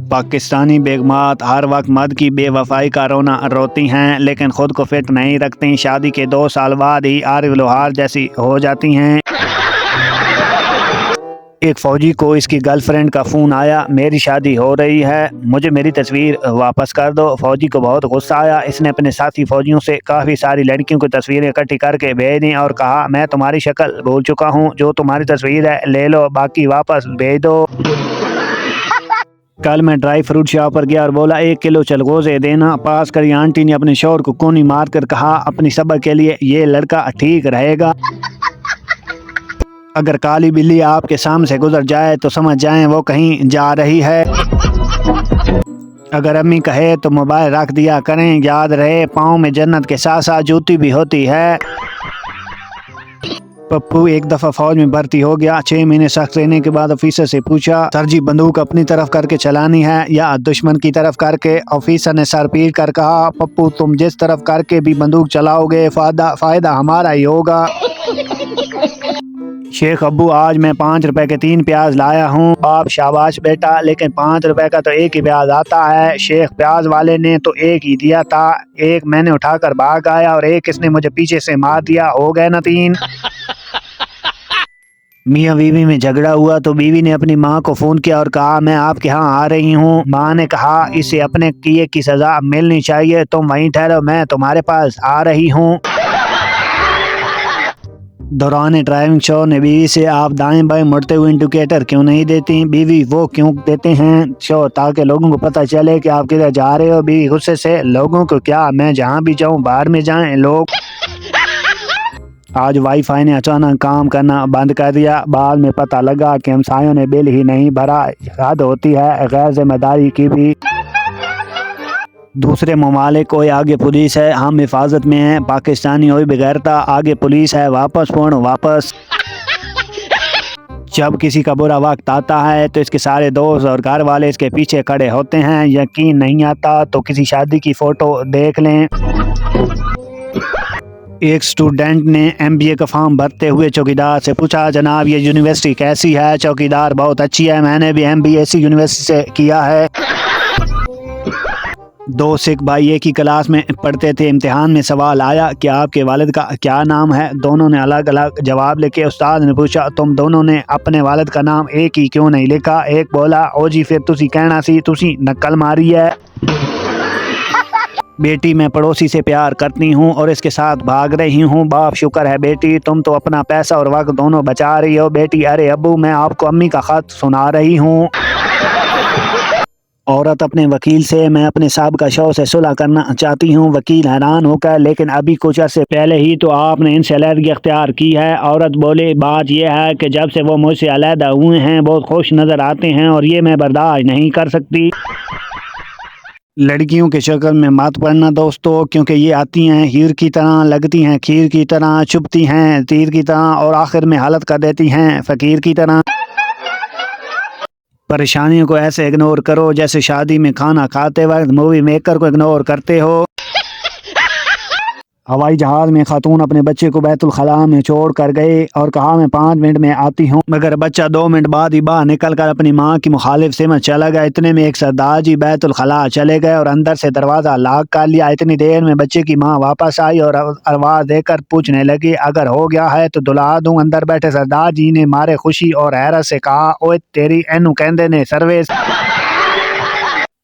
पाकिस्तानी बेगमात हर वक्त मर्द की बेवफाई का रोना रोती हैं, लेकिन खुद को फिट नहीं रखती। शादी के 2 साल बाद ही आरिफ लोहार जैसी हो जाती हैं। एक फौजी को इसकी गर्लफ्रेंड का फ़ोन आया, मेरी शादी हो रही है, मुझे मेरी तस्वीर वापस कर दो। फौजी को बहुत गुस्सा आया। इसने अपने साथी फौजियों से काफ़ी सारी लड़कियों की तस्वीरें इकट्ठी करके भेज दी और कहा, मैं तुम्हारी शक्ल भूल चुका हूँ, जो तुम्हारी तस्वीर है ले लो, बाकी वापस भेज दो। कल मैं ड्राई फ्रूट शॉप पर गया और बोला 1 किलो चलगोज़े देना। पास करी आंटी ने अपने शौहर को कोनी मार कर कहा, अपनी सब्र के लिए ये लड़का ठीक रहेगा। अगर काली बिल्ली आपके सामने से गुजर जाए तो समझ जाएं वो कहीं जा रही है। अगर अम्मी कहे तो मोबाइल रख दिया करें, याद रहे पाँव में जन्नत के साथ साथ जूती भी होती है। पप्पू एक दफ़ा फौज में भर्ती हो गया। 6 महीने सख्त रहने के बाद ऑफिसर से पूछा, सर जी बंदूक अपनी तरफ करके चलानी है या दुश्मन की तरफ करके? ऑफिसर ने सर पीट कर कहा, पप्पू तुम जिस तरफ करके भी बंदूक चलाओगे फायदा हमारा ही होगा। शेख अब्बू आज मैं 5 रुपए के 3 प्याज लाया हूँ। बाप शाबाश बेटा, लेकिन 5 रुपए का तो एक ही प्याज आता है। शेख प्याज वाले ने तो एक ही दिया था, एक मैंने उठाकर भाग आया और एक इसने मुझे पीछे से मार दिया, हो गए ना 3। मियाँ बीवी में झगड़ा हुआ तो बीवी ने अपनी माँ को फ़ोन किया और कहा, मैं आपके यहाँ आ रही हूँ। माँ ने कहा, इसे अपने किए की सज़ा मिलनी चाहिए, तुम वहीं ठहरो, मैं तुम्हारे पास आ रही हूँ। दौरान ड्राइविंग शो ने बीवी से, आप दाएं बाएं मुड़ते हुए इंडिकेटर क्यों नहीं देती? बीवी, वो क्यों देते हैं शो? ताकि लोगों को पता चले कि आप किधर जा रहे हो। बीवी गुस्से से, लोगों को क्या, मैं जहाँ भी जाऊँ बाहर में जाएं लोग। आज वाईफाई ने अचानक काम करना बंद कर दिया। बाद में पता लगा कि हमसायों ने बिल ही नहीं भरा। हद होती है गैर जिम्मेदारी की भी। दूसरे ममालिक कोई आगे पुलिस है, हम हिफाजत में हैं। पाकिस्तानी कोई बेगैरता, आगे पुलिस है, वापस फोन वापस। जब किसी का बुरा वक्त आता है तो इसके सारे दोस्त और घर वाले इसके पीछे खड़े होते हैं। यकीन नहीं आता तो किसी शादी की फ़ोटो देख लें। एक स्टूडेंट ने MBA का फॉर्म भरते हुए चौकीदार से पूछा, जनाब ये यूनिवर्सिटी कैसी है? चौकीदार, बहुत अच्छी है, मैंने भी MBA इसी यूनिवर्सिटी से किया है। 2 सिख भाई एक ही क्लास में पढ़ते थे। इम्तिहान में सवाल आया कि आपके वालिद का क्या नाम है? दोनों ने अलग अलग जवाब लिखे। उस्ताद ने पूछा, तुम दोनों ने अपने वालिद का नाम एक ही क्यों नहीं लिखा? एक बोला, ओ जी फिर तुसी कहना सी तुसी नकल मारी है। बेटी, मैं पड़ोसी से प्यार करती हूँ और इसके साथ भाग रही हूँ। बाप, शुक्र है बेटी, तुम तो अपना पैसा और वक्त दोनों बचा रही हो। बेटी, अरे अब्बू, मैं आपको अम्मी का खत सुना रही हूँ। औरत अपने वकील से, मैं अपने साहब का शौहर से सुलह करना चाहती हूँ। वकील हैरान होकर, लेकिन अभी कुछ अर्से पहले ही तो आपने इनसे अलहदगी अख्तियार की है। औरत बोले, बात यह है कि जब से वो मुझसे अलहदा हुए हैं बहुत खुश नज़र आते हैं और ये मैं बर्दाश्त नहीं कर सकती। लड़कियों के शक्ल में मत पड़ना दोस्तों, क्योंकि ये आती हैं हीर की तरह, लगती हैं खीर की तरह, चुभती हैं तीर की तरह और आखिर में हालत कर देती हैं फ़कीर की तरह। परेशानियों को ऐसे इग्नोर करो जैसे शादी में खाना खाते वक्त मूवी मेकर को इग्नोर करते हो। हवाई जहाज में खातून अपने बच्चे को बैतुल खला में छोड़ कर गए और कहा, मैं 5 मिनट में आती हूँ, मगर बच्चा 2 मिनट बाद ही बाहर निकल कर अपनी माँ की मुखालिफ सिमत चला गया। इतने में एक सरदार जी बैतुल खला चले गए और अंदर से दरवाज़ा लॉक कर लिया। इतनी देर में बच्चे की माँ वापस आई और आवाज़ देकर पूछने लगी, अगर हो गया है तो दुला दूँ? अंदर बैठे सरदार जी ने मारे खुशी और हैरत से कहा, ओए तेरी एनू कहंदे ने सर्विस।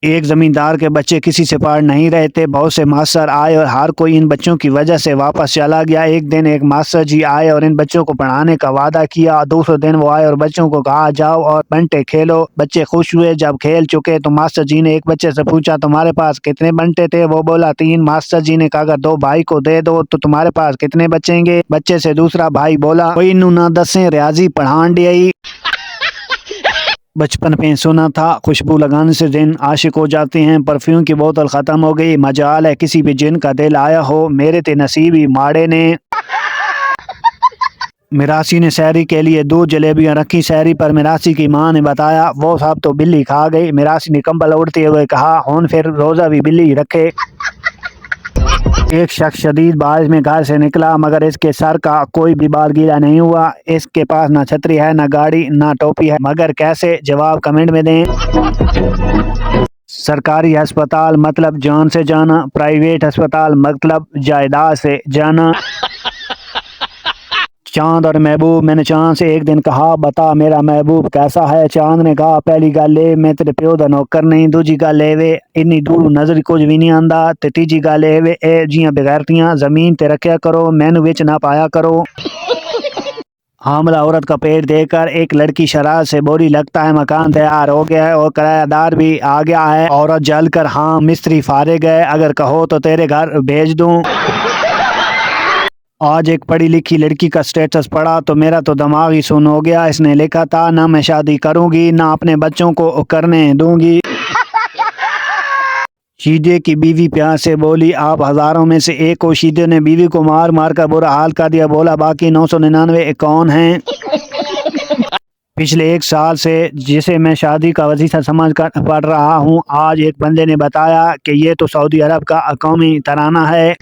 एक जमींदार के बच्चे किसी से पढ़ नहीं रहे थे। बहुत से मास्टर आए और हर कोई इन बच्चों की वजह से वापस चला गया। एक दिन एक मास्टर जी आए और इन बच्चों को पढ़ाने का वादा किया। दूसरे दिन वो आए और बच्चों को कहा, जाओ और बंटे खेलो। बच्चे खुश हुए। जब खेल चुके तो मास्टर जी ने एक बच्चे से पूछा, तुम्हारे पास कितने बंटे थे? वो बोला, 3। मास्टर जी ने कहा, अगर 2 भाई को दे दो तो तुम्हारे पास कितने बचेंगे? बच्चे से दूसरा भाई बोला, कोई नू ना दसें, रियाजी पढ़ान डी। बचपन में सुना था खुशबू लगाने से जिन आशिक हो जाते हैं। परफ्यूम की बोतल ख़त्म हो गई, मजाल है किसी भी जिन का दिल आया हो। मेरे ते नसीबी माड़े ने। मिरासी ने सहरी के लिए 2 जलेबियां रखी। सहरी पर मिरासी की माँ ने बताया, वो सब तो बिल्ली खा गई। मिरासी ने कंबल उड़ते हुए कहा, हुन फिर रोज़ा भी बिल्ली रखे। एक शख्स शदीद बारिश में घर से निकला मगर इसके सर का कोई भी बाल गीला नहीं हुआ। इसके पास ना छतरी है, ना गाड़ी, ना टोपी है, मगर कैसे? जवाब कमेंट में दें। सरकारी अस्पताल मतलब जान से जाना, प्राइवेट अस्पताल मतलब जायदाद से जाना। चांद और महबूब। मैंने चांद से एक दिन कहा, बता मेरा महबूब कैसा है। चांद ने कहा, पहली गल ए मैं तेरे प्यो दा नौकर नहीं, दूजी गल ए वे इन्नी दूर नजर कुछ भी नहीं आंदा, ते तीजी गल ए वे ए जियां बेगैरतियां जमीन ते रखा करो, मैनू विच ना पाया करो। हामला औरत का पेट देखकर एक लड़की शराब से बोली, लगता है मकान तैयार हो गया है और किरायादार भी आ गया है। औरत जल कर, हाँ मिस्त्री फारिग है, अगर कहो तो तेरे घर भेज दूं। आज एक पढ़ी लिखी लड़की का स्टेटस पढ़ा तो मेरा तो दिमाग ही सुन हो गया। इसने लिखा था, ना मैं शादी करूंगी ना अपने बच्चों को करने दूंगी। शीदे की बीवी प्यार से बोली, आप हजारों में से एक को। शीदे ने बीवी को मार मार कर बुरा हाल कर दिया। बोला, बाकी 999 कौन हैं? पिछले 1 साल से जिसे मैं शादी का वजीफा समझ कर पढ़ रहा हूँ, आज एक बंदे ने बताया कि ये तो सऊदी अरब का कौमी तराना है।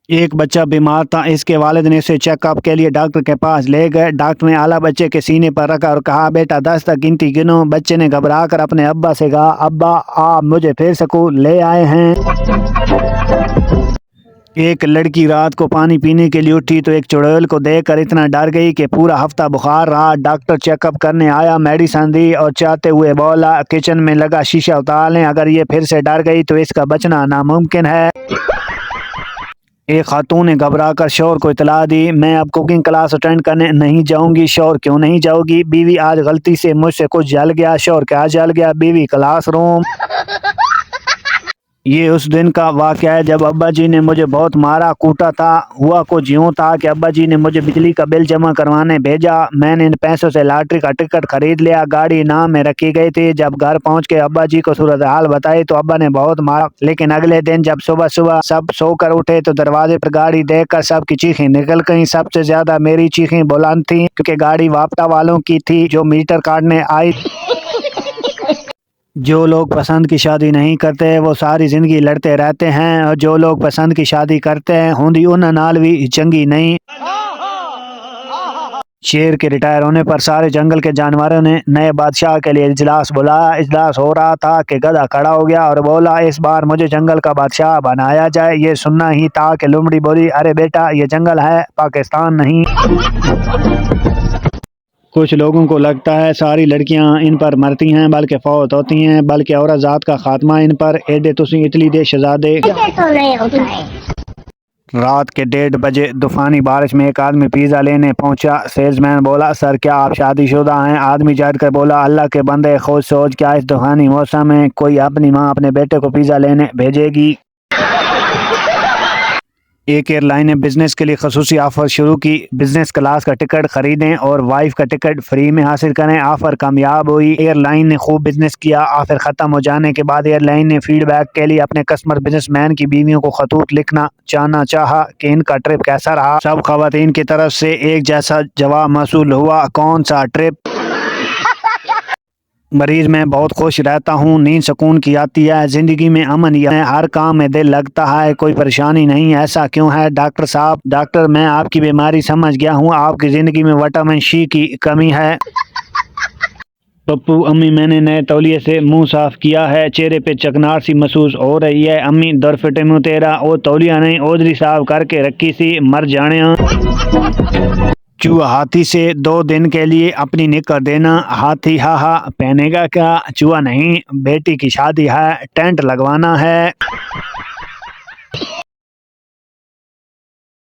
एक बच्चा बीमार था, इसके वालिद ने इसे चेकअप के लिए डॉक्टर के पास ले गए। डॉक्टर ने आला बच्चे के सीने पर रखा और कहा, बेटा 10 तक गिनती गिनो। बच्चे ने घबरा कर अपने अब्बा से कहा, अब्बा आप मुझे फिर स्कूल ले आए हैं। एक लड़की रात को पानी पीने के लिए उठी तो एक चुड़ैल को देखकर इतना डर गई कि पूरा हफ्ता बुखार रहा। डॉक्टर चेकअप करने आया, मेडिसिन दी और चाहते हुए बोला, किचन में लगा शीशा उतार लें, अगर ये फिर से डर गई तो इसका बचना नामुमकिन है। एक खातून ने घबरा कर शौहर को इतला दी, मैं अब कुकिंग क्लास अटेंड करने नहीं जाऊंगी। शौहर, क्यों नहीं जाओगी? बीवी, आज गलती से मुझसे कुछ जल गया। शौहर, क्या जल गया? बीवी, क्लासरूम। ये उस दिन का वाक़या है जब अब्बा जी ने मुझे बहुत मारा कूटा था। हुआ कुछ यूँ था कि अब्बा जी ने मुझे बिजली का बिल जमा करवाने भेजा। मैंने इन पैसों से लॉटरी का टिकट खरीद लिया। गाड़ी नाम में रखी गई थी। जब घर पहुंच के अब्बा जी को सूरत हाल बताई तो अब्बा ने बहुत मारा। लेकिन अगले दिन जब सुबह सुबह सब सोकर उठे तो दरवाजे पर गाड़ी देखकर सबकी चीखें निकल गईं। सबसे ज्यादा मेरी चीखें बुलंद थी क्योंकि गाड़ी वापटा वालों की थी जो मीटर काटने आई। जो लोग पसंद की शादी नहीं करते वो सारी जिंदगी लड़ते रहते हैं, और जो लोग पसंद की शादी करते हैं होंदी उन्हां नाल भी चंगी नहीं। शेर के रिटायर होने पर सारे जंगल के जानवरों ने नए बादशाह के लिए इजलास बुलाया। इजलास हो रहा था कि गधा खड़ा हो गया और बोला, इस बार मुझे जंगल का बादशाह बनाया जाए। ये सुनना ही था कि लोमड़ी बोली, अरे बेटा ये जंगल है, पाकिस्तान नहीं। कुछ लोगों को लगता है सारी लड़कियां इन पर मरती हैं बल्कि फौत होती हैं, बल्कि औरत जात का खात्मा इन पर। एडे तुसी इटली दे शहजादे। रात के 1:30 बजे तूफानी बारिश में एक आदमी पिज़्ज़ा लेने पहुंचा। सेल्समैन बोला, सर क्या आप शादीशुदा हैं? आदमी जाकर कर बोला, अल्लाह के बंदे खुद सोच, क्या इस तूफानी मौसम में कोई अपनी माँ अपने बेटे को पिज़्ज़ा लेने भेजेगी? एक एयरलाइन ने बिजनेस के लिए खसूसी ऑफर शुरू की। बिजनेस क्लास का टिकट खरीदें और वाइफ का टिकट फ्री में हासिल करें। ऑफर कामयाब हुई। एयरलाइन ने खूब बिजनेस किया। ऑफर खत्म हो जाने के बाद एयरलाइन ने फीडबैक के लिए अपने कस्टमर बिजनेसमैन की बीवियों को खतूत लिखना चाहा कि इनका ट्रिप कैसा रहा। सब खवातीन की तरफ से एक जैसा जवाब मौसूल हुआ, कौन सा ट्रिप? मरीज में बहुत खुश रहता हूँ, नींद सुकून की आती है, जिंदगी में अमन या हर काम में दिल लगता है, कोई परेशानी नहीं। ऐसा क्यों है डॉक्टर साहब? डॉक्टर, मैं आपकी बीमारी समझ गया हूँ, आपकी जिंदगी में विटामिन सी की कमी है। पप्पू, अम्मी मैंने नए तौलिए से मुंह साफ किया है, चेहरे पे चकनार सी महसूस हो रही है। अम्मी, दर फिटे मुँह तेरा, ओ तौलिया नहीं ओदरी साफ करके रखी सी, मर जाने। चूहा हाथी से 2 दिन के लिए अपनी निकर देना। हाथी, हा पहनेगा क्या? चूहा, नहीं बेटी की शादी है, टेंट लगवाना है।